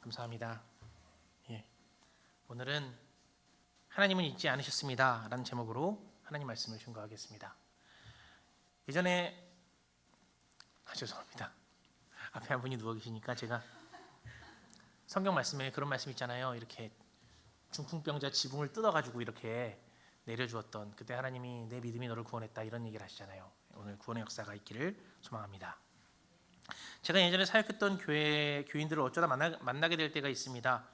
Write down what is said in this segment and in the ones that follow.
감사합니다. 예. 오늘은 하나님은 잊지 않으셨습니다 라는 제목으로 하나님 말씀을 증거하겠습니다. 예전에 죄송합니다. 앞에 한 분이 누워 계시니까 제가 성경 말씀에 그런 말씀 있잖아요. 이렇게 중풍병자 지붕을 뜯어가지고 이렇게 내려주었던 그때 하나님이 내 믿음이 너를 구원했다 이런 얘기를 하시잖아요. 오늘 구원의 역사가 있기를 소망합니다. 제가 예전에 사역했던 교인들을 어쩌다 만나게 될 때가 있습니다.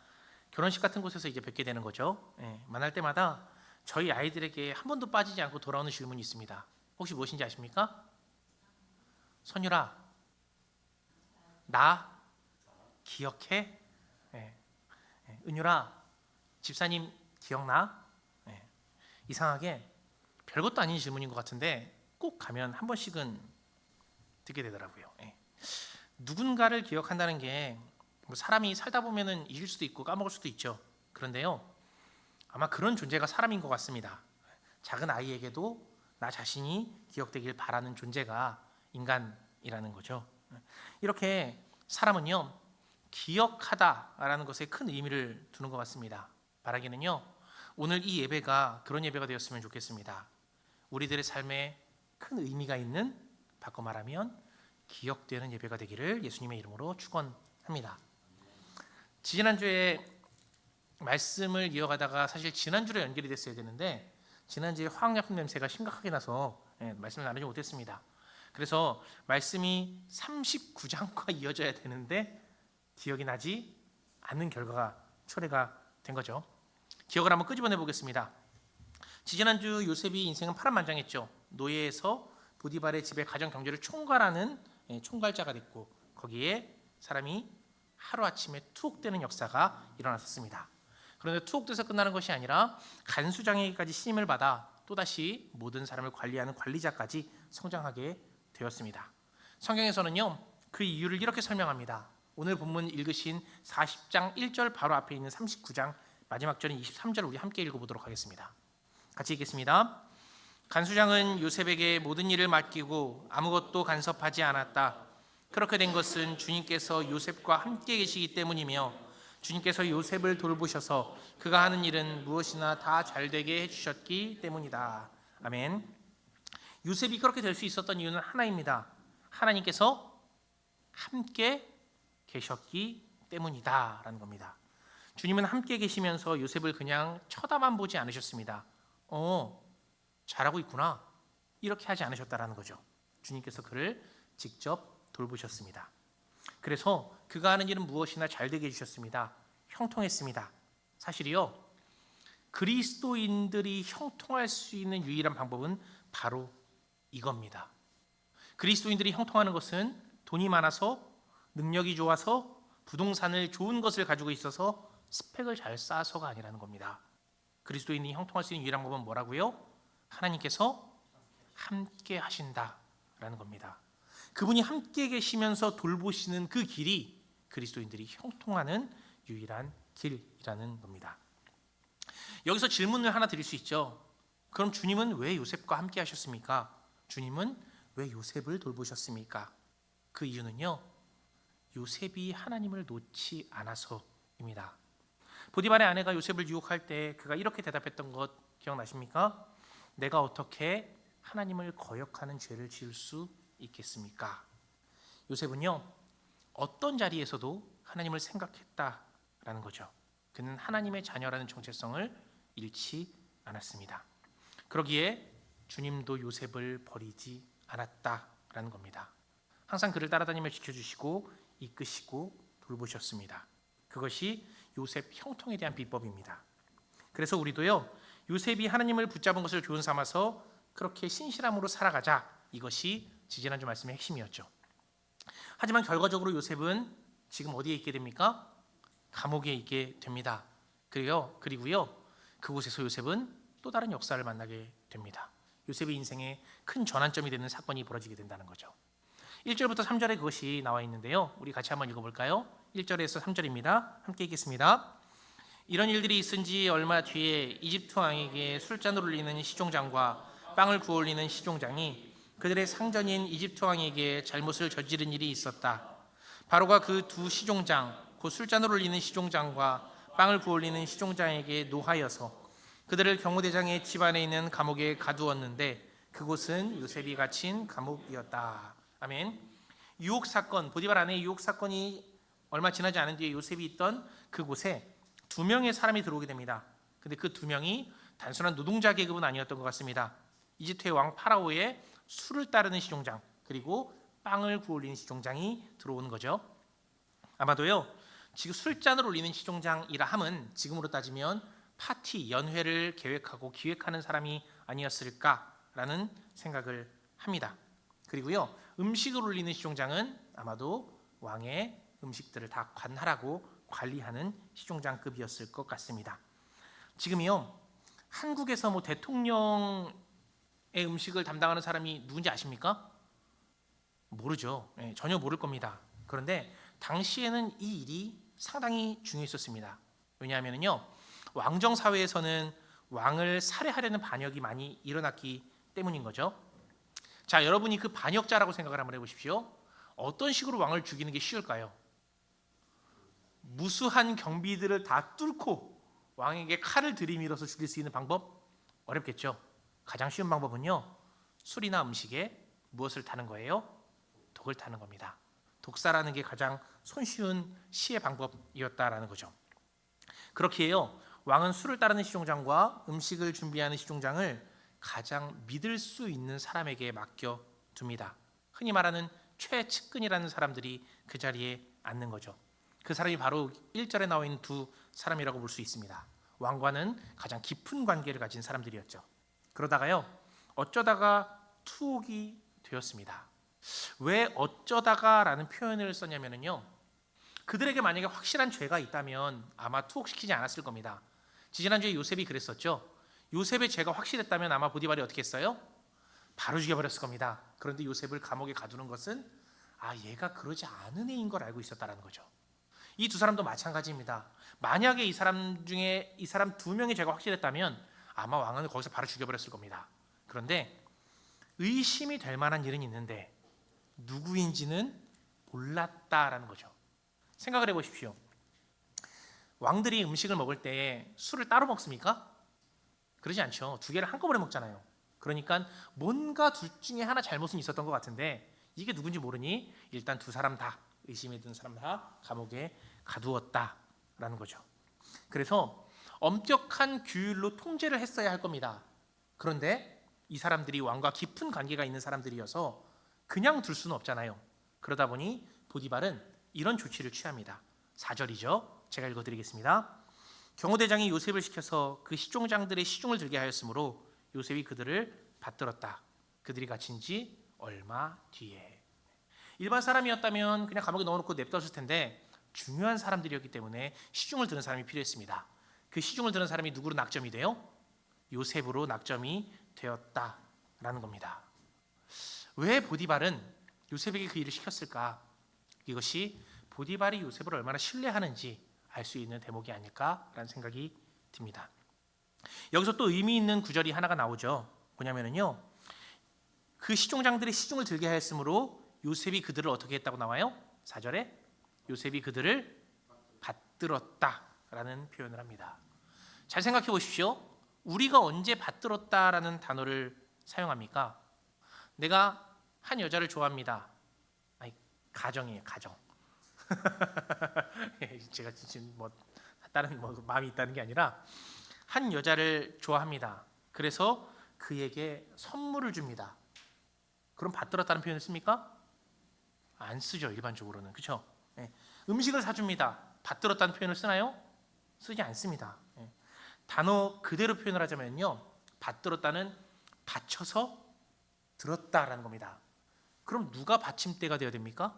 결혼식 같은 곳에서 이제 뵙게 되는 거죠. 만날 때마다 저희 아이들에게 한 번도 빠지지 않고 돌아오는 질문이 있습니다. 혹시 무엇인지 아십니까? 선율아, 나 기억해? 은율아, 집사님 기억나? 이상하게 별것도 아닌 질문인 것 같은데 꼭 가면 한 번씩은 듣게 되더라고요. 누군가를 기억한다는 게 사람이 살다 보면은 잊을 수도 있고 까먹을 수도 있죠. 그런데요, 아마 그런 존재가 사람인 것 같습니다. 작은 아이에게도 나 자신이 기억되길 바라는 존재가 인간이라는 거죠. 이렇게 사람은요, 기억하다라는 것에 큰 의미를 두는 것 같습니다. 바라기는요, 오늘 이 예배가 그런 예배가 되었으면 좋겠습니다. 우리들의 삶에 큰 의미가 있는, 바꿔 말하면 기억되는 예배가 되기를 예수님의 이름으로 축원합니다. 지난주에 말씀을 이어가다가 사실 지난주로 연결이 됐어야 되는데 지난주에 화학약품 냄새가 심각하게 나서 말씀을 나누지 못했습니다. 그래서 말씀이 39장과 이어져야 되는데 기억이 나지 않는 결과가 초래가 된 거죠. 기억을 한번 끄집어내 보겠습니다. 지난주 요셉이 인생은 파란만장했죠. 노예에서 보디발의 집에 가정 경제를 총괄하는 총괄자가 됐고 거기에 사람이 하루아침에 투옥되는 역사가 일어났었습니다. 그런데 투옥돼서 끝나는 것이 아니라 간수장에게까지 신임을 받아 또다시 모든 사람을 관리하는 관리자까지 성장하게 되었습니다. 성경에서는요, 그 이유를 이렇게 설명합니다. 오늘 본문 읽으신 40장 1절 바로 앞에 있는 39장 마지막 절인 23절 우리 함께 읽어보도록 하겠습니다. 같이 읽겠습니다. 간수장은 요셉에게 모든 일을 맡기고 아무것도 간섭하지 않았다. 그렇게 된 것은 주님께서 요셉과 함께 계시기 때문이며 주님께서 요셉을 돌보셔서 그가 하는 일은 무엇이나 다 잘되게 해주셨기 때문이다. 아멘. 요셉이 그렇게 될 수 있었던 이유는 하나입니다. 하나님께서 함께 계셨기 때문이다 라는 겁니다. 주님은 함께 계시면서 요셉을 그냥 쳐다만 보지 않으셨습니다. 잘하고 있구나 이렇게 하지 않으셨다라는 거죠. 주님께서 그를 직접 돌보셨습니다. 그래서 그가 하는 일은 무엇이나 잘되게 해주셨습니다. 형통했습니다. 사실이요, 그리스도인들이 형통할 수 있는 유일한 방법은 바로 이겁니다. 그리스도인들이 형통하는 것은 돈이 많아서, 능력이 좋아서, 부동산을 좋은 것을 가지고 있어서, 스펙을 잘 쌓아서가 아니라는 겁니다. 그리스도인이 형통할 수 있는 유일한 방법은 뭐라고요? 하나님께서 함께 하신다라는 겁니다. 그분이 함께 계시면서 돌보시는 그 길이 그리스도인들이 형통하는 유일한 길이라는 겁니다. 여기서 질문을 하나 드릴 수 있죠. 그럼 주님은 왜 요셉과 함께 하셨습니까? 주님은 왜 요셉을 돌보셨습니까? 그 이유는요, 요셉이 하나님을 놓지 않아서입니다. 보디발의 아내가 요셉을 유혹할 때 그가 이렇게 대답했던 것 기억나십니까? 내가 어떻게 하나님을 거역하는 죄를 지을 수 있겠습니까? 요셉은요, 어떤 자리에서도 하나님을 생각했다라는 거죠. 그는 하나님의 자녀라는 정체성을 잃지 않았습니다. 그러기에 주님도 요셉을 버리지 않았다라는 겁니다. 항상 그를 따라다니며 지켜주시고 이끄시고 돌보셨습니다. 그것이 요셉 형통에 대한 비법입니다. 그래서 우리도요, 요셉이 하나님을 붙잡은 것을 교훈 삼아서 그렇게 신실함으로 살아가자. 이것이 지지난주 말씀의 핵심이었죠. 하지만 결과적으로 요셉은 지금 어디에 있게 됩니까? 감옥에 있게 됩니다. 그리고요, 그곳에서 요셉은 또 다른 역사를 만나게 됩니다. 요셉의 인생에 큰 전환점이 되는 사건이 벌어지게 된다는 거죠. 1절부터 3절에 그것이 나와 있는데요, 우리 같이 한번 읽어볼까요? 1절에서 3절입니다. 함께 읽겠습니다. 이런 일들이 있은 지 얼마 뒤에 이집트 왕에게 술잔을 올리는 시종장과 빵을 구워 올리는 시종장이 그들의 상전인 이집트 왕에게 잘못을 저지른 일이 있었다. 바로가 그 두 시종장 곧 술잔을 올리는 시종장과 빵을 부어올리는 시종장에게 노하여서 그들을 경호대장의 집 안에 있는 감옥에 가두었는데 그곳은 요셉이 갇힌 감옥이었다. 아멘. 유혹 사건, 보디발 안에 유혹 사건이 얼마 지나지 않은 뒤에 요셉이 있던 그곳에 두 명의 사람이 들어오게 됩니다. 근데 그 두 명이 단순한 노동자 계급은 아니었던 것 같습니다. 이집트의 왕 파라오의 술을 따르는 시종장, 그리고 빵을 구울리는 시종장이 들어오는 거죠. 아마도요, 지금 술잔을 올리는 시종장이라 함은 지금으로 따지면 파티, 연회를 계획하고 기획하는 사람이 아니었을까라는 생각을 합니다. 그리고요, 음식을 올리는 시종장은 아마도 왕의 음식들을 다 관할하고 관리하는 시종장급이었을 것 같습니다. 지금이요, 한국에서 뭐 대통령의 음식을 담당하는 사람이 누군지 아십니까? 모르죠. 전혀 모를 겁니다. 그런데 당시에는 이 일이 상당히 중요했었습니다. 왜냐하면요, 왕정 사회에서는 왕을 살해하려는 반역이 많이 일어났기 때문인 거죠. 자, 여러분이 그 반역자라고 생각을 한번 해보십시오. 어떤 식으로 왕을 죽이는 게 쉬울까요? 무수한 경비들을 다 뚫고 왕에게 칼을 들이밀어서 죽일 수 있는 방법? 어렵겠죠. 가장 쉬운 방법은요, 술이나 음식에 무엇을 타는 거예요? 독을 타는 겁니다. 독사라는 게 가장 손쉬운 시해 방법이었다라는 거죠. 그렇기에요, 왕은 술을 따르는 시종장과 음식을 준비하는 시종장을 가장 믿을 수 있는 사람에게 맡겨둡니다. 흔히 말하는 최측근이라는 사람들이 그 자리에 앉는 거죠. 그 사람이 바로 1절에 나와 있는 두 사람이라고 볼 수 있습니다. 왕과는 가장 깊은 관계를 가진 사람들이었죠. 그러다가요, 어쩌다가 투옥이 되었습니다. 왜 어쩌다가라는 표현을 썼냐면요, 그들에게 만약에 확실한 죄가 있다면 아마 투옥시키지 않았을 겁니다. 지지난주에 요셉이 그랬었죠. 요셉의 죄가 확실했다면 아마 보디발이 어떻게 했어요? 바로 죽여버렸을 겁니다. 그런데 요셉을 감옥에 가두는 것은 얘가 그러지 않은 애인 걸 알고 있었다는 거죠. 이 두 사람도 마찬가지입니다. 만약에 이 사람 중에 이 사람 두 명의 죄가 확실했다면 아마 왕은 거기서 바로 죽여버렸을 겁니다. 그런데 의심이 될 만한 일은 있는데 누구인지는 몰랐다라는 거죠. 생각을 해보십시오. 왕들이 음식을 먹을 때 술을 따로 먹습니까? 그러지 않죠. 두 개를 한꺼번에 먹잖아요. 그러니까 뭔가 둘 중에 하나 잘못은 있었던 것 같은데 이게 누군지 모르니 일단 두 사람 다, 의심이 든 사람 다 감옥에 가두었다라는 거죠. 그래서 엄격한 규율로 통제를 했어야 할 겁니다. 그런데 이 사람들이 왕과 깊은 관계가 있는 사람들이어서 그냥 둘 수는 없잖아요. 그러다 보니 보디발은 이런 조치를 취합니다. 4절이죠. 제가 읽어드리겠습니다. 경호대장이 요셉을 시켜서 그 시종장들의 시중을 들게 하였으므로 요셉이 그들을 받들었다. 그들이 갇힌 지 얼마 뒤에. 일반 사람이었다면 그냥 감옥에 넣어놓고 냅뒀을 텐데 중요한 사람들이었기 때문에 시중을 드는 사람이 필요했습니다. 그 시중을 드는 사람이 누구로 낙점이 돼요? 요셉으로 낙점이 되었다라는 겁니다. 왜 보디발은 요셉에게 그 일을 시켰을까? 이것이 보디발이 요셉을 얼마나 신뢰하는지 알 수 있는 대목이 아닐까라는 생각이 듭니다. 여기서 또 의미 있는 구절이 하나가 나오죠. 뭐냐면요, 그 시종장들이 시중을 들게 하였으므로 요셉이 그들을 어떻게 했다고 나와요? 4절에 요셉이 그들을 받들었다라는 표현을 합니다. 잘 생각해 보십시오. 우리가 언제 받들었다라는 단어를 사용합니까? 내가 한 여자를 좋아합니다. 가정이에요, 가정. 제가 지금 다른 마음이 있다는 게 아니라 한 여자를 좋아합니다. 그래서 그에게 선물을 줍니다. 그럼 받들었다는 표현을 씁니까? 안 쓰죠, 일반적으로는. 그렇죠? 음식을 사줍니다. 받들었다는 표현을 쓰나요? 쓰지 않습니다. 단어 그대로 표현을 하자면요, 받들었다는 받쳐서 들었다라는 겁니다. 그럼 누가 받침대가 되어야 됩니까?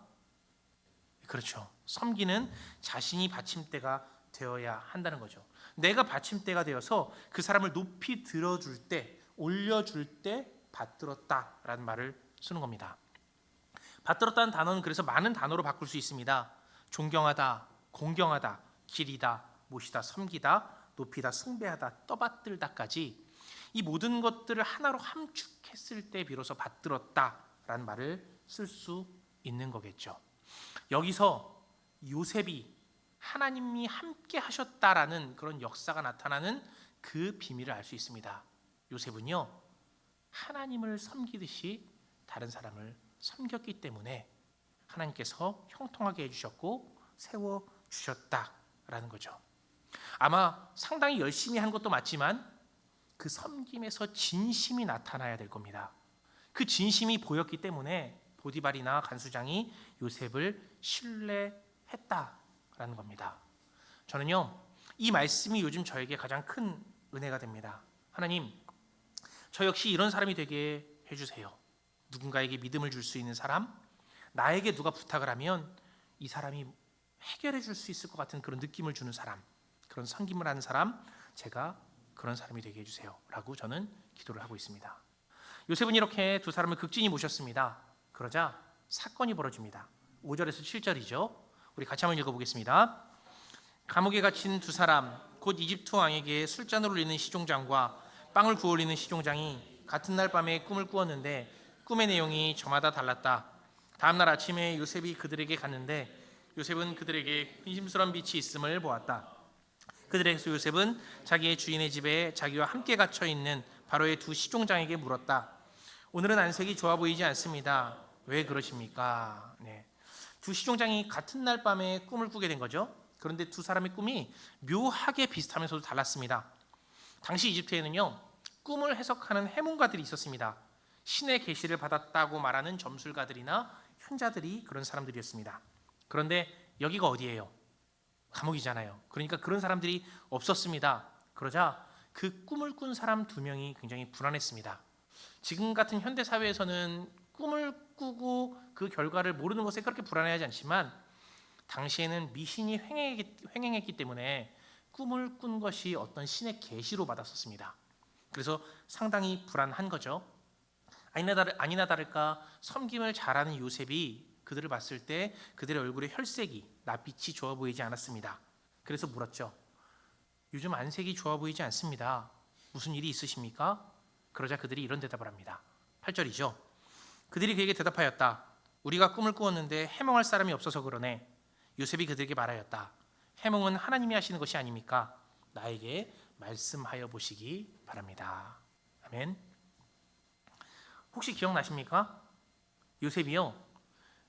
그렇죠. 섬기는 자신이 받침대가 되어야 한다는 거죠. 내가 받침대가 되어서 그 사람을 높이 들어줄 때, 올려줄 때 받들었다라는 말을 쓰는 겁니다. 받들었다는 단어는 그래서 많은 단어로 바꿀 수 있습니다. 존경하다, 공경하다, 기리다, 모시다, 섬기다, 높이다, 숭배하다, 떠받들다까지 이 모든 것들을 하나로 함축했을 때 비로소 받들었다라는 말을 쓸 수 있는 거겠죠. 여기서 요셉이 하나님이 함께 하셨다라는 그런 역사가 나타나는 그 비밀을 알 수 있습니다. 요셉은요, 하나님을 섬기듯이 다른 사람을 섬겼기 때문에 하나님께서 형통하게 해주셨고 세워주셨다라는 거죠. 아마 상당히 열심히 한 것도 맞지만 그 섬김에서 진심이 나타나야 될 겁니다. 그 진심이 보였기 때문에 보디발이나 간수장이 요셉을 신뢰했다라는 겁니다. 저는요, 이 말씀이 요즘 저에게 가장 큰 은혜가 됩니다. 하나님, 저 역시 이런 사람이 되게 해주세요. 누군가에게 믿음을 줄 수 있는 사람, 나에게 누가 부탁을 하면 이 사람이 해결해 줄 수 있을 것 같은 그런 느낌을 주는 사람, 그런 섬김을 하는 사람, 제가 그런 사람이 되게 해주세요 라고 저는 기도를 하고 있습니다. 요셉은 이렇게 두 사람을 극진히 모셨습니다. 그러자 사건이 벌어집니다. 5절에서 7절이죠. 우리 같이 한번 읽어보겠습니다. 감옥에 갇힌 두 사람, 곧 이집트 왕에게 술잔을 올리는 시종장과 빵을 구워 올리는 시종장이 같은 날 밤에 꿈을 꾸었는데 꿈의 내용이 저마다 달랐다. 다음 날 아침에 요셉이 그들에게 갔는데 요셉은 그들에게 근심스러운 빛이 있음을 보았다. 그들에게서 요셉은 자기의 주인의 집에 자기와 함께 갇혀 있는 바로의 두 시종장에게 물었다. 오늘은 안색이 좋아 보이지 않습니다. 왜 그러십니까? 두 시종장이 같은 날 밤에 꿈을 꾸게 된 거죠. 그런데 두 사람의 꿈이 묘하게 비슷하면서도 달랐습니다. 당시 이집트에는요, 꿈을 해석하는 해몽가들이 있었습니다. 신의 계시를 받았다고 말하는 점술가들이나 현자들이 그런 사람들이었습니다. 그런데 여기가 어디예요? 감옥이잖아요. 그러니까 그런 사람들이 없었습니다. 그러자 그 꿈을 꾼 사람 두 명이 굉장히 불안했습니다. 지금 같은 현대 사회에서는 꿈을 꾸고 그 결과를 모르는 것에 그렇게 불안해하지 않지만 당시에는 미신이 횡행했기 때문에 꿈을 꾼 것이 어떤 신의 계시로 받았었습니다. 그래서 상당히 불안한 거죠. 아니나 다를까 섬김을 잘하는 요셉이 그들을 봤을 때 그들의 얼굴에 혈색이 낯빛이 좋아 보이지 않았습니다. 그래서 물었죠. 요즘 안색이 좋아 보이지 않습니다. 무슨 일이 있으십니까? 그러자 그들이 이런 대답을 합니다. 8절이죠. 그들이 그에게 대답하였다. 우리가 꿈을 꾸었는데 해몽할 사람이 없어서 그러네. 요셉이 그들에게 말하였다. 해몽은 하나님이 하시는 것이 아닙니까? 나에게 말씀하여 보시기 바랍니다. 아멘. 혹시 기억나십니까? 요셉이요,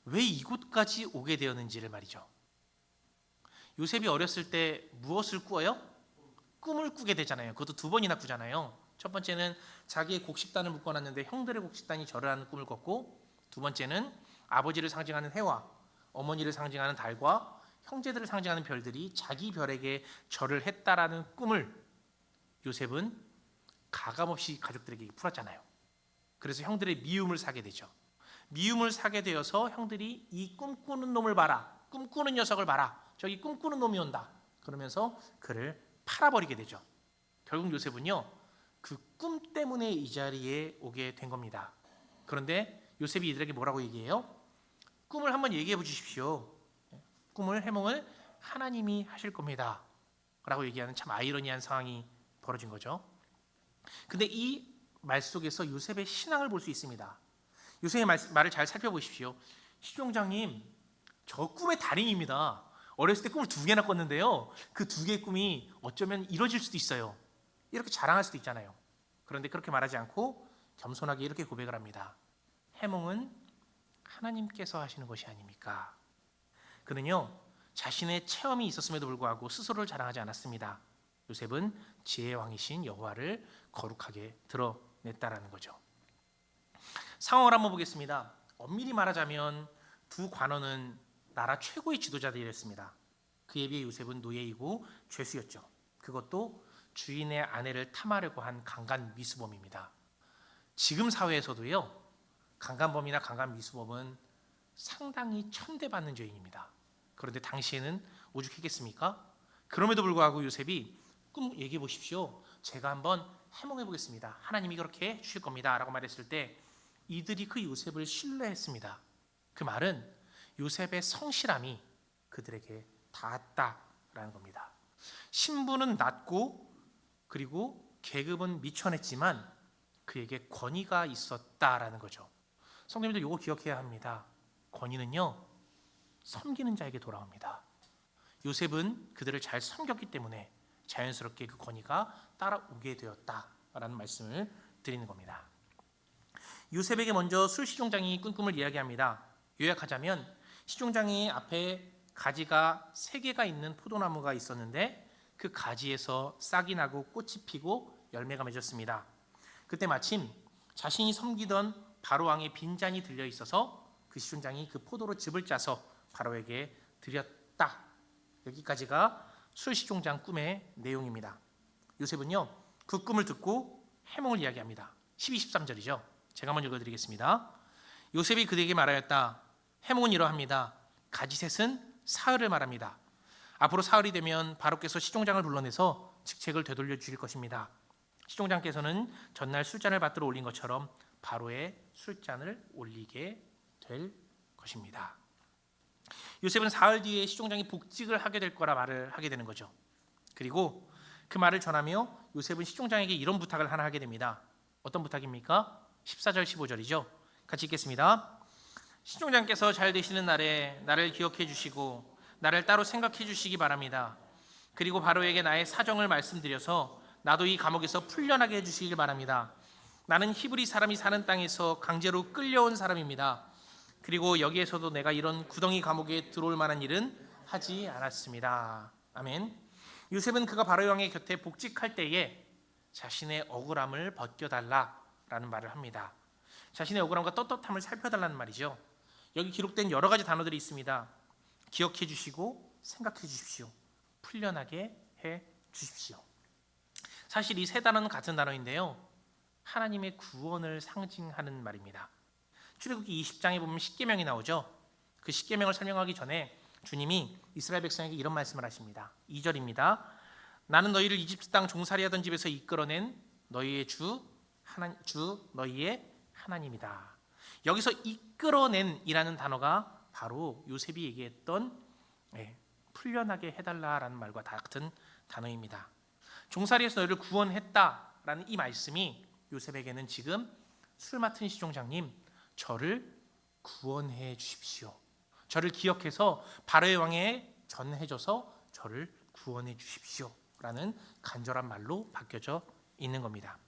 왜 이곳까지 오게 되었는지를 말이죠. 요셉이 어렸을 때 무엇을 꾸어요? 꿈을 꾸게 되잖아요. 그것도 두 번이나 꾸잖아요. 첫 번째는 자기의 곡식단을 묶어놨는데 형들의 곡식단이 절을 하는 꿈을 꿨고, 두 번째는 아버지를 상징하는 해와 어머니를 상징하는 달과 형제들을 상징하는 별들이 자기 별에게 절을 했다라는 꿈을 요셉은 가감없이 가족들에게 풀었잖아요. 그래서 형들의 미움을 사게 되죠. 미움을 사게 되어서 형들이 이 꿈꾸는 놈을 봐라, 꿈꾸는 녀석을 봐라, 저기 꿈꾸는 놈이 온다 그러면서 그를 팔아버리게 되죠. 결국 요셉은요, 그 꿈 때문에 이 자리에 오게 된 겁니다. 그런데 요셉이 이들에게 뭐라고 얘기해요? 꿈을 한번 얘기해 보십시오. 꿈을 해몽을 하나님이 하실 겁니다 라고 얘기하는 참 아이러니한 상황이 벌어진 거죠. 근데 이 말 속에서 요셉의 신앙을 볼 수 있습니다. 요셉의 말을 잘 살펴보십시오. 시종장님, 저 꿈의 달인입니다. 어렸을 때 꿈을 두 개나 꿨는데요, 그 두 개의 꿈이 어쩌면 이루어질 수도 있어요. 이렇게 자랑할 수도 있잖아요. 그런데 그렇게 말하지 않고 겸손하게 이렇게 고백을 합니다. 해몽은 하나님께서 하시는 것이 아닙니까? 그는요, 자신의 체험이 있었음에도 불구하고 스스로를 자랑하지 않았습니다. 요셉은 지혜의 왕이신 여호와를 거룩하게 드러냈다라는 거죠. 상황을 한번 보겠습니다. 엄밀히 말하자면 두 관원은 나라 최고의 지도자들이었습니다. 그에 비해 요셉은 노예이고 죄수였죠. 그것도 주인의 아내를 탐하려고 한 강간 미수범입니다. 지금 사회에서도요, 강간범이나 강간 미수범은 상당히 천대받는 죄인입니다. 그런데 당시에는 오죽했겠습니까? 그럼에도 불구하고 요셉이 꿈 얘기해 보십시오. 제가 한번 해몽해 보겠습니다. 하나님이 그렇게 해주실 겁니다 라고 말했을 때 이들이 그 요셉을 신뢰했습니다. 그 말은 요셉의 성실함이 그들에게 닿았다라는 겁니다. 신분은 낮고 그리고 계급은 미천했지만 그에게 권위가 있었다라는 거죠. 성도님들 이거 기억해야 합니다. 권위는요, 섬기는 자에게 돌아옵니다. 요셉은 그들을 잘 섬겼기 때문에 자연스럽게 그 권위가 따라오게 되었다라는 말씀을 드리는 겁니다. 요셉에게 먼저 술 시종장이 꾼 꿈을 이야기합니다. 요약하자면 시종장이 앞에 가지가 3개가 있는 포도나무가 있었는데 그 가지에서 싹이 나고 꽃이 피고 열매가 맺었습니다. 그때 마침 자신이 섬기던 바로 왕의 빈잔이 들려 있어서 그 시종장이 그 포도로 즙을 짜서 바로에게 드렸다. 여기까지가 술 시종장 꿈의 내용입니다. 요셉은요 그 꿈을 듣고 해몽을 이야기합니다. 12, 13절이죠. 제가 한번 읽어드리겠습니다. 요셉이 그들에게 말하였다. 해몽은 이러합니다. 가지셋은 사흘을 말합니다. 앞으로 사흘이 되면 바로께서 시종장을 불러내서 직책을 되돌려 주실 것입니다. 시종장께서는 전날 술잔을 받들어 올린 것처럼 바로의 술잔을 올리게 될 것입니다. 요셉은 사흘 뒤에 시종장이 복직을 하게 될 거라 말을 하게 되는 거죠. 그리고 그 말을 전하며 요셉은 시종장에게 이런 부탁을 하나 하게 됩니다. 어떤 부탁입니까? 14절 15절이죠. 같이 읽겠습니다. 시종장께서 잘 되시는 날에 나를 기억해 주시고 나를 따로 생각해 주시기 바랍니다. 그리고 바로에게 나의 사정을 말씀드려서 나도 이 감옥에서 풀려나게 해주시길 바랍니다. 나는 히브리 사람이 사는 땅에서 강제로 끌려온 사람입니다. 그리고 여기에서도 내가 이런 구덩이 감옥에 들어올 만한 일은 하지 않았습니다. 아멘. 요셉은 그가 바로 왕의 곁에 복직할 때에 자신의 억울함을 벗겨달라라는 말을 합니다. 자신의 억울함과 떳떳함을 살펴달라는 말이죠. 여기 기록된 여러 가지 단어들이 있습니다. 기억해 주시고 생각해 주십시오. 풀려나게 해 주십시오. 사실 이 3단어는 같은 단어인데요. 하나님의 구원을 상징하는 말입니다. 출애굽기 20장에 보면 십계명이 나오죠. 그 십계명을 설명하기 전에 주님이 이스라엘 백성에게 이런 말씀을 하십니다. 2절입니다. 나는 너희를 이집트 땅 종살이하던 집에서 이끌어낸 너희의 주 너희의 하나님이다. 여기서 이끌어낸이라는 단어가 바로 요셉이 얘기했던 풀려나게 해달라라는 말과 같은 단어입니다. 종살이에서 너희를 구원했다라는 이 말씀이 요셉에게는 지금 술 맡은 시종장님 저를 구원해 주십시오. 저를 기억해서 바로의 왕에 전해줘서 저를 구원해 주십시오 라는 간절한 말로 바뀌어져 있는 겁니다.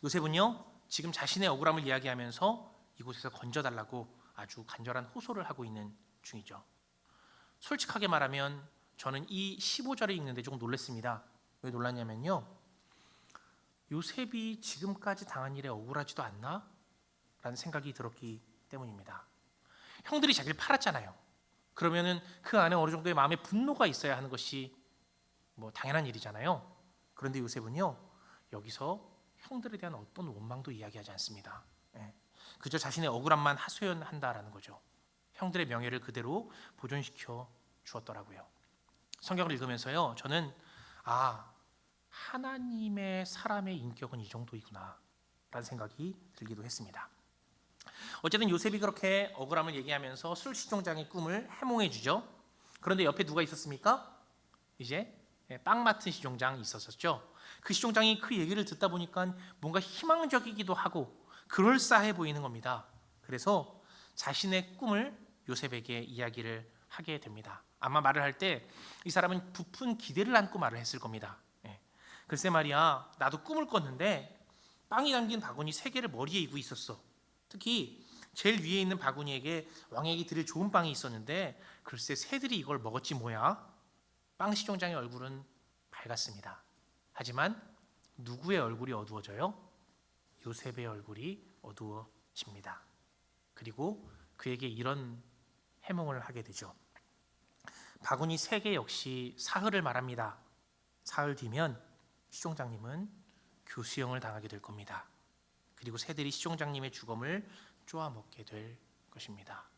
요셉은요 지금 자신의 억울함을 이야기하면서 이곳에서 건져달라고 아주 간절한 호소를 하고 있는 중이죠. 솔직하게 말하면 저는 이 15절을 읽는데 조금 놀랐습니다. 왜 놀랐냐면요 요셉이 지금까지 당한 일에 억울하지도 않나? 라는 생각이 들었기 때문입니다. 형들이 자기를 팔았잖아요. 그러면은 그 안에 어느 정도의 마음의 분노가 있어야 하는 것이 당연한 일이잖아요. 그런데 요셉은요 여기서 형들에 대한 어떤 원망도 이야기하지 않습니다. 그저 자신의 억울함만 하소연한다라는 거죠. 형들의 명예를 그대로 보존시켜 주었더라고요. 성경을 읽으면서요 저는 하나님의 사람의 인격은 이 정도이구나 라는 생각이 들기도 했습니다. 어쨌든 요셉이 그렇게 억울함을 얘기하면서 술 시종장의 꿈을 해몽해 주죠. 그런데 옆에 누가 있었습니까? 이제 빵 맡은 시종장이 있었었죠. 그 시종장이 그 얘기를 듣다 보니까 뭔가 희망적이기도 하고 그럴싸해 보이는 겁니다. 그래서 자신의 꿈을 요셉에게 이야기를 하게 됩니다. 아마 말을 할 때 이 사람은 부푼 기대를 안고 말을 했을 겁니다. 글쎄 말이야 나도 꿈을 꿨는데 빵이 담긴 바구니 3개를 머리에 이고 있었어. 특히 제일 위에 있는 바구니에게 왕에게 드릴 좋은 빵이 있었는데 글쎄 새들이 이걸 먹었지 뭐야. 빵 시종장의 얼굴은 밝았습니다. 하지만 누구의 얼굴이 어두워져요? 요셉의 얼굴이 어두워집니다. 그리고 그에게 이런 해몽을 하게 되죠. 바구니 3개 역시 사흘을 말합니다. 사흘 뒤면 시종장님은 교수형을 당하게 될 겁니다. 그리고 새들이 시종장님의 주검을 쪼아먹게 될 것입니다.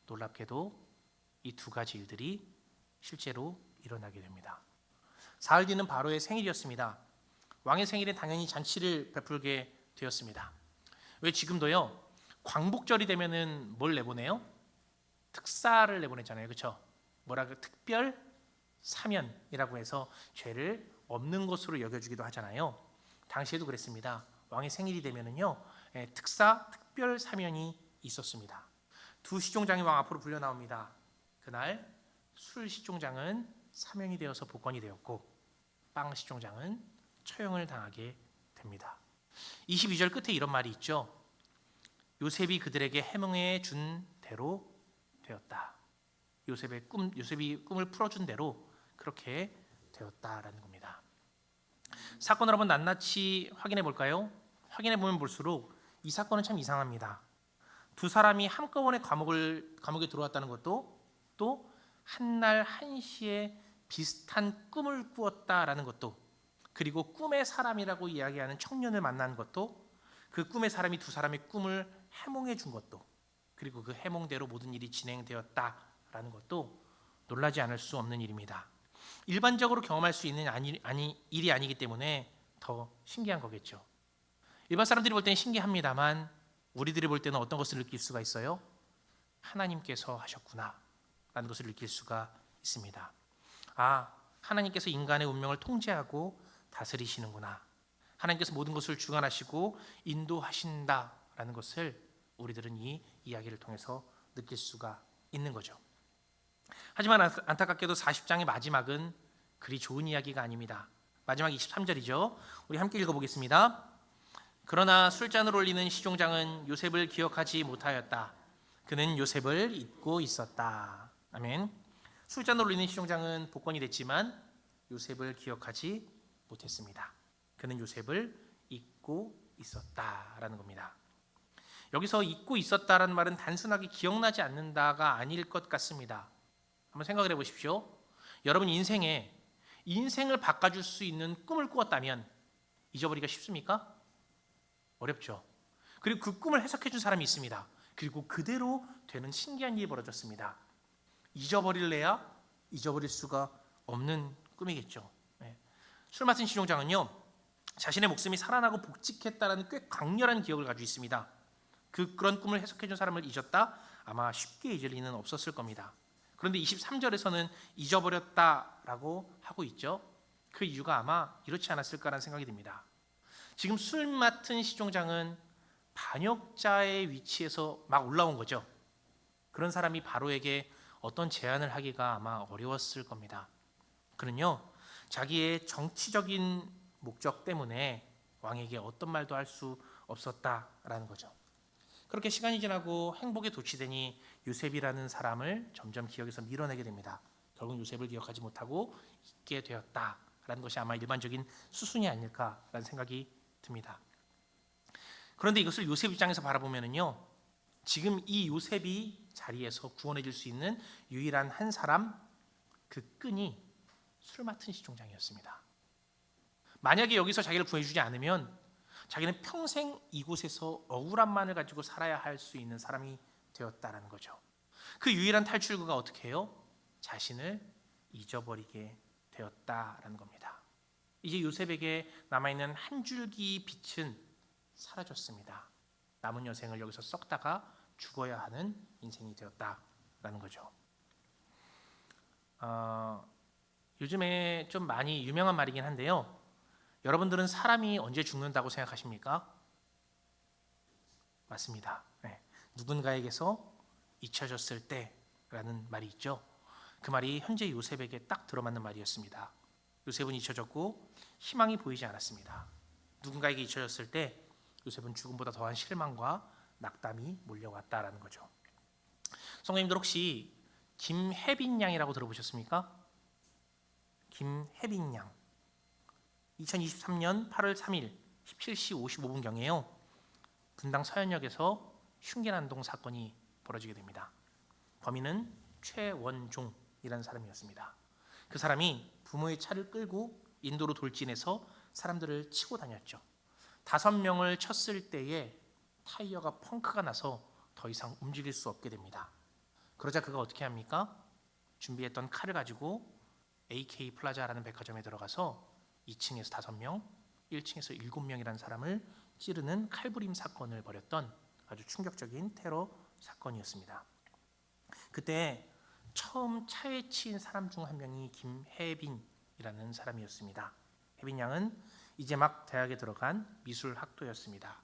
놀랍게도 이 2가지 일들이 실제로 일어나게 됩니다. 사흘 뒤는 바로의 생일이었습니다. 왕의 생일에 당연히 잔치를 베풀게 되었습니다. 왜 지금도요 광복절이 되면은 뭘 내보내요? 특사를 내보내잖아요. 그렇죠? 특별 사면이라고 해서 죄를 없는 것으로 여겨주기도 하잖아요. 당시에도 그랬습니다. 왕의 생일이 되면은요 특별 사면이 있었습니다. 2 시종장이 왕 앞으로 불려 나옵니다. 그날 술 시종장은 사면이 되어서 복권이 되었고 빵 시종장은 처형을 당하게 됩니다. 22절 끝에 이런 말이 있죠. 요셉이 그들에게 해몽해 준 대로 되었다. 요셉이 꿈을 풀어준 대로 그렇게 되었다라는 겁니다. 사건을 한번 낱낱이 확인해 볼까요? 확인해 보면 볼수록 이 사건은 참 이상합니다. 두 사람이 한꺼번에 감옥에 들어왔다는 것도 또 한날 한시에 비슷한 꿈을 꾸었다라는 것도 그리고 꿈의 사람이라고 이야기하는 청년을 만난 것도 그 꿈의 사람이 두 사람의 꿈을 해몽해 준 것도 그리고 그 해몽대로 모든 일이 진행되었다라는 것도 놀라지 않을 수 없는 일입니다. 일반적으로 경험할 수 있는 일이 아니기 때문에 더 신기한 거겠죠. 일반 사람들이 볼 때는 신기합니다만 우리들이 볼 때는 어떤 것을 느낄 수가 있어요? 하나님께서 하셨구나 라는 것을 느낄 수가 있습니다. 아, 하나님께서 인간의 운명을 통제하고 다스리시는구나. 하나님께서 모든 것을 주관하시고 인도하신다라는 것을 우리들은 이 이야기를 통해서 느낄 수가 있는 거죠. 하지만 안타깝게도 40장의 마지막은 그리 좋은 이야기가 아닙니다. 마지막 23절이죠. 우리 함께 읽어보겠습니다. 그러나 술잔을 올리는 시종장은 요셉을 기억하지 못하였다. 그는 요셉을 잊고 있었다. 아멘. 술잔을 올리는 시종장은 복권이 됐지만 요셉을 기억하지 못했습니다. 그는 요셉을 잊고 있었다라는 겁니다. 여기서 잊고 있었다라는 말은 단순하게 기억나지 않는다가 아닐 것 같습니다. 한번 생각을 해보십시오. 여러분 인생을 바꿔줄 수 있는 꿈을 꾸었다면 잊어버리기가 쉽습니까? 어렵죠. 그리고 그 꿈을 해석해준 사람이 있습니다. 그리고 그대로 되는 신기한 일이 벌어졌습니다. 잊어버릴래야 잊어버릴 수가 없는 꿈이겠죠. 술 마신 시종장은요, 자신의 목숨이 살아나고 복직했다라는 꽤 강렬한 기억을 가지고 있습니다. 그런 꿈을 해석해준 사람을 잊었다? 아마 쉽게 잊을 리는 없었을 겁니다. 그런데 23절에서는 잊어버렸다라고 하고 있죠. 그 이유가 아마 이렇지 않았을까라는 생각이 듭니다. 지금 술 맡은 시종장은 반역자의 위치에서 막 올라온 거죠. 그런 사람이 바로에게 어떤 제안을 하기가 아마 어려웠을 겁니다. 그는요, 자기의 정치적인 목적 때문에 왕에게 어떤 말도 할 수 없었다라는 거죠. 그렇게 시간이 지나고 행복에 도취되니 요셉이라는 사람을 점점 기억에서 밀어내게 됩니다. 결국 요셉을 기억하지 못하고 잊게 되었다라는 것이 아마 일반적인 수순이 아닐까라는 생각이 듭니다. 그런데 이것을 요셉 입장에서 바라보면요, 지금 이 요셉이 자리에서 구원해줄 수 있는 유일한 한 사람, 그 끈이 술 맡은 시종장이었습니다. 만약에 여기서 자기를 구해주지 않으면 자기는 평생 이곳에서 억울함만을 가지고 살아야 할 수 있는 사람이 되었다라는 거죠. 그 유일한 탈출구가 어떻게 해요? 자신을 잊어버리게 되었다라는 겁니다. 이제 요셉에게 남아있는 한 줄기 빛은 사라졌습니다. 남은 여생을 여기서 썩다가 죽어야 하는 인생이 되었다라는 거죠. 요즘에 좀 많이 유명한 말이긴 한데요. 여러분들은 사람이 언제 죽는다고 생각하십니까? 맞습니다. 누군가에게서 잊혀졌을 때라는 말이 있죠. 그 말이 현재 요셉에게 딱 들어맞는 말이었습니다. 요셉은 잊혀졌고 희망이 보이지 않았습니다. 누군가에게 잊혀졌을 때 요셉은 죽음보다 더한 실망과 낙담이 몰려왔다라는 거죠. 성도님들 혹시 김혜빈 양이라고 들어보셨습니까? 김혜빈 양. 2023년 8월 3일 17시 55분경에요. 분당 서현역에서 흉기난동 사건이 벌어지게 됩니다. 범인은 최원종이라는 사람이었습니다. 그 사람이 부모의 차를 끌고 인도로 돌진해서 사람들을 치고 다녔죠. 5명을 쳤을 때에 타이어가 펑크가 나서 더 이상 움직일 수 없게 됩니다. 그러자 그가 어떻게 합니까? 준비했던 칼을 가지고 AK 플라자라는 백화점에 들어가서 2층에서 5명, 1층에서 7명이라는 사람을 찌르는 칼부림 사건을 벌였던 아주 충격적인 테러 사건이었습니다. 그때 처음 차에 치인 사람 중 한 명이 김혜빈이라는 사람이었습니다. 혜빈 양은 이제 막 대학에 들어간 미술학도였습니다.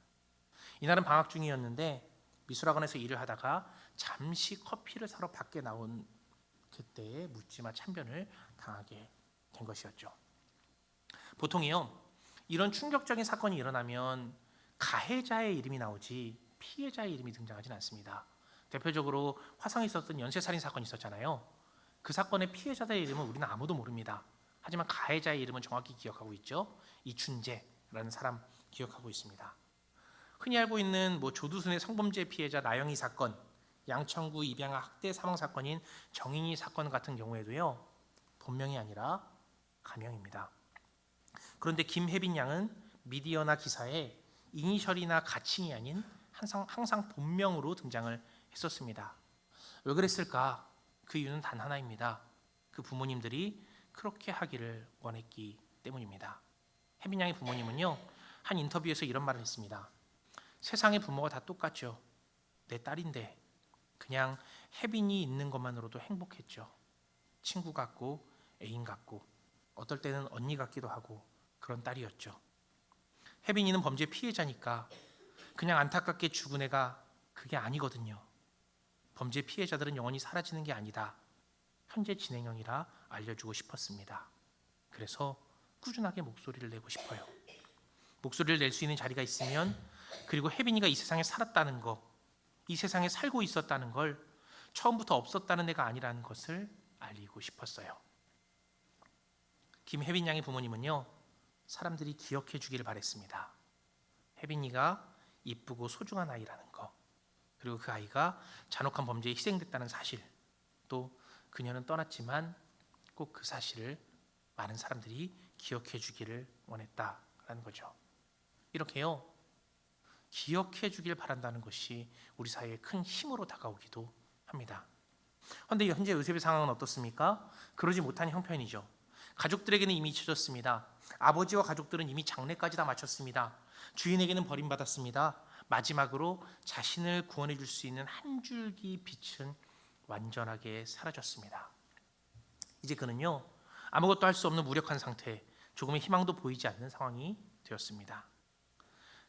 이날은 방학 중이었는데 미술학원에서 일을 하다가 잠시 커피를 사러 밖에 나온 그때에 묻지마 참변을 당하게 된 것이었죠. 보통이요, 이런 충격적인 사건이 일어나면 가해자의 이름이 나오지 피해자의 이름이 등장하지는 않습니다. 대표적으로 화성에 있었던 연쇄살인 사건이 있었잖아요. 그 사건의 피해자들의 이름은 우리는 아무도 모릅니다. 하지만 가해자의 이름은 정확히 기억하고 있죠. 이춘재라는 사람 기억하고 있습니다. 흔히 알고 있는 조두순의 성범죄 피해자 나영희 사건, 양천구 입양아 학대 사망 사건인 정인이 사건 같은 경우에도요, 본명이 아니라 가명입니다. 그런데 김혜빈 양은 미디어나 기사에 이니셜이나 가칭이 아닌 항상 본명으로 등장을 했었습니다. 왜 그랬을까? 그 이유는 단 하나입니다. 그 부모님들이 그렇게 하기를 원했기 때문입니다. 혜빈 양의 부모님은요, 한 인터뷰에서 이런 말을 했습니다. 세상의 부모가 다 똑같죠. 내 딸인데 그냥 혜빈이 있는 것만으로도 행복했죠. 친구 같고 애인 같고 어떨 때는 언니 같기도 하고 그런 딸이었죠. 혜빈이는 범죄 피해자니까 그냥 안타깝게 죽은 애가 그게 아니거든요. 범죄 피해자들은 영원히 사라지는 게 아니다. 현재 진행형이라 알려주고 싶었습니다. 그래서 꾸준하게 목소리를 내고 싶어요. 목소리를 낼 수 있는 자리가 있으면, 그리고 혜빈이가 이 세상에 살았다는 거, 이 세상에 살고 있었다는 걸, 처음부터 없었다는 애가 아니라는 것을 알리고 싶었어요. 김혜빈 양의 부모님은요, 사람들이 기억해 주기를 바랬습니다. 혜빈이가 이쁘고 소중한 아이라는 거, 그리고 그 아이가 잔혹한 범죄에 희생됐다는 사실, 또 그녀는 떠났지만 꼭 그 사실을 많은 사람들이 기억해 주기를 원했다라는 거죠. 이렇게요, 기억해 주길 바란다는 것이 우리 사회에 큰 힘으로 다가오기도 합니다. 그런데 현재 요셉의 상황은 어떻습니까? 그러지 못한 형편이죠. 가족들에게는 이미 잊혀졌습니다. 아버지와 가족들은 이미 장례까지 다 마쳤습니다. 주인에게는 버림받았습니다. 마지막으로 자신을 구원해 줄 수 있는 한 줄기 빛은 완전하게 사라졌습니다. 이제 그는요, 아무것도 할 수 없는 무력한 상태, 조금의 희망도 보이지 않는 상황이 되었습니다.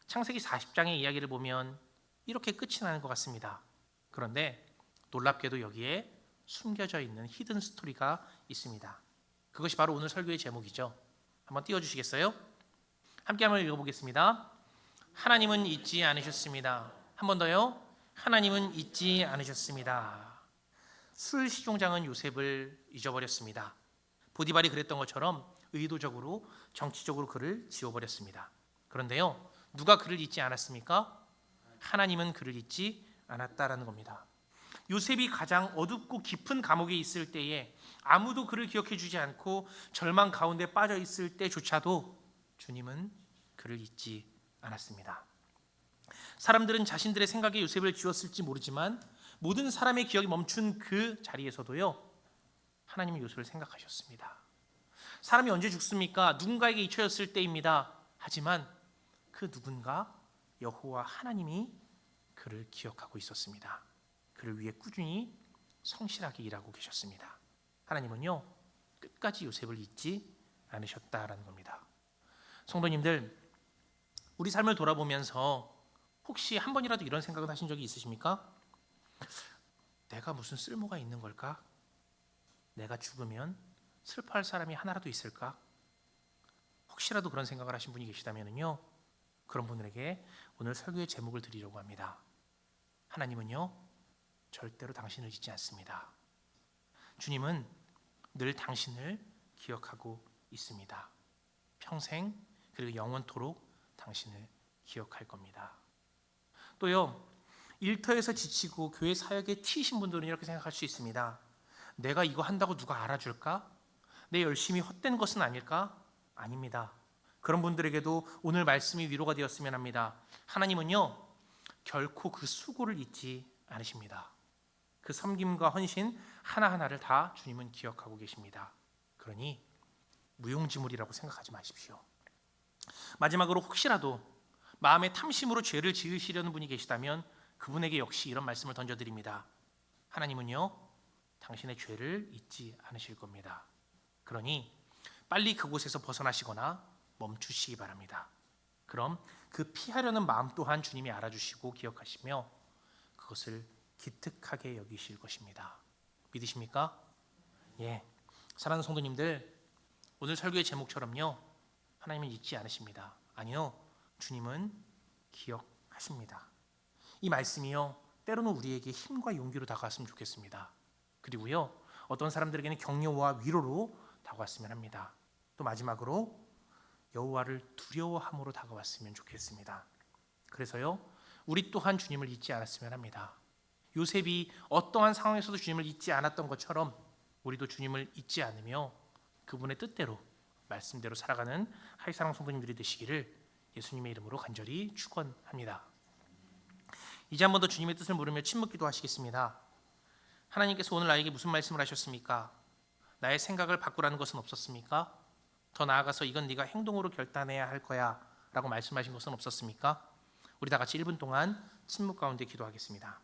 창세기 40장의 이야기를 보면 이렇게 끝이 나는 것 같습니다. 그런데 놀랍게도 여기에 숨겨져 있는 히든 스토리가 있습니다. 그것이 바로 오늘 설교의 제목이죠. 한번 띄워주시겠어요? 함께 한번 읽어보겠습니다. 하나님은 잊지 않으셨습니다. 한 번 더요. 하나님은 잊지 않으셨습니다. 술 시종장은 요셉을 잊어버렸습니다. 보디발이 그랬던 것처럼 의도적으로 정치적으로 그를 지워버렸습니다. 그런데요, 누가 그를 잊지 않았습니까? 하나님은 그를 잊지 않았다라는 겁니다. 요셉이 가장 어둡고 깊은 감옥에 있을 때에 아무도 그를 기억해 주지 않고 절망 가운데 빠져 있을 때조차도 주님은 그를 잊지 않았습니다. 사람들은 자신들의 생각에 요셉을 지웠을지 모르지만 모든 사람의 기억이 멈춘 그 자리에서도요, 하나님은 요셉을 생각하셨습니다. 사람이 언제 죽습니까? 누군가에게 잊혀졌을 때입니다. 하지만 그 누군가, 여호와 하나님이 그를 기억하고 있었습니다. 그를 위해 꾸준히 성실하게 일하고 계셨습니다. 하나님은요, 끝까지 요셉을 잊지 않으셨다라는 겁니다. 성도님들, 우리 삶을 돌아보면서 혹시 한 번이라도 이런 생각을 하신 적이 있으십니까? 내가 무슨 쓸모가 있는 걸까? 내가 죽으면 슬퍼할 사람이 하나라도 있을까? 혹시라도 그런 생각을 하신 분이 계시다면요, 그런 분들에게 오늘 설교의 제목을 드리려고 합니다. 하나님은요, 절대로 당신을 잊지 않습니다. 주님은 늘 당신을 기억하고 있습니다. 평생, 그리고 영원토록 당신을 기억할 겁니다. 또요, 일터에서 지치고 교회 사역에 튀신 분들은 이렇게 생각할 수 있습니다. 내가 이거 한다고 누가 알아줄까? 내 열심이 헛된 것은 아닐까? 아닙니다. 그런 분들에게도 오늘 말씀이 위로가 되었으면 합니다. 하나님은요, 결코 그 수고를 잊지 않으십니다. 그 섬김과 헌신 하나하나를 다 주님은 기억하고 계십니다. 그러니 무용지물이라고 생각하지 마십시오. 마지막으로 혹시라도 마음의 탐심으로 죄를 지으시려는 분이 계시다면 그분에게 역시 이런 말씀을 던져드립니다. 하나님은요, 당신의 죄를 잊지 않으실 겁니다. 그러니 빨리 그곳에서 벗어나시거나 멈추시기 바랍니다. 그럼 그 피하려는 마음 또한 주님이 알아주시고 기억하시며 그것을 기특하게 여기실 것입니다. 믿으십니까? 예, 사랑하는 성도님들, 오늘 설교의 제목처럼요, 하나님은 잊지 않으십니다. 아니요, 주님은 기억하십니다. 이 말씀이요, 때로는 우리에게 힘과 용기로 다가왔으면 좋겠습니다. 그리고요, 어떤 사람들에게는 격려와 위로로 다가왔으면 합니다. 또 마지막으로 여호와를 두려워함으로 다가왔으면 좋겠습니다. 그래서요, 우리 또한 주님을 잊지 않았으면 합니다. 요셉이 어떠한 상황에서도 주님을 잊지 않았던 것처럼 우리도 주님을 잊지 않으며 그분의 뜻대로, 말씀대로 살아가는 하이사랑 성도님들이 되시기를 예수님의 이름으로 간절히 축원합니다. 이제 한 번 더 주님의 뜻을 물으며 침묵 기도하시겠습니다. 하나님께서 오늘 나에게 무슨 말씀을 하셨습니까? 나의 생각을 바꾸라는 것은 없었습니까? 더 나아가서 이건 네가 행동으로 결단해야 할 거야 라고 말씀하신 것은 없었습니까? 우리 다 같이 1분 동안 침묵 가운데 기도하겠습니다.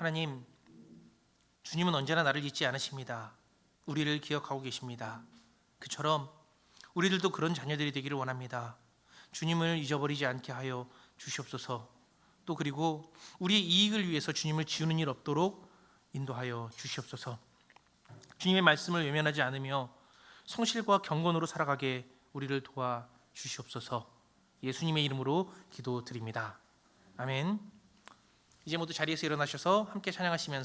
하나님, 주님은 언제나 나를 잊지 않으십니다. 우리를 기억하고 계십니다. 그처럼 우리들도 그런 자녀들이 되기를 원합니다. 주님을 잊어버리지 않게 하여 주시옵소서. 또 그리고 우리의 이익을 위해서 주님을 지우는 일 없도록 인도하여 주시옵소서. 주님의 말씀을 외면하지 않으며 성실과 경건으로 살아가게 우리를 도와 주시옵소서. 예수님의 이름으로 기도드립니다. 아멘. 이제 모두 자리에서 일어나셔서 함께 찬양하시면서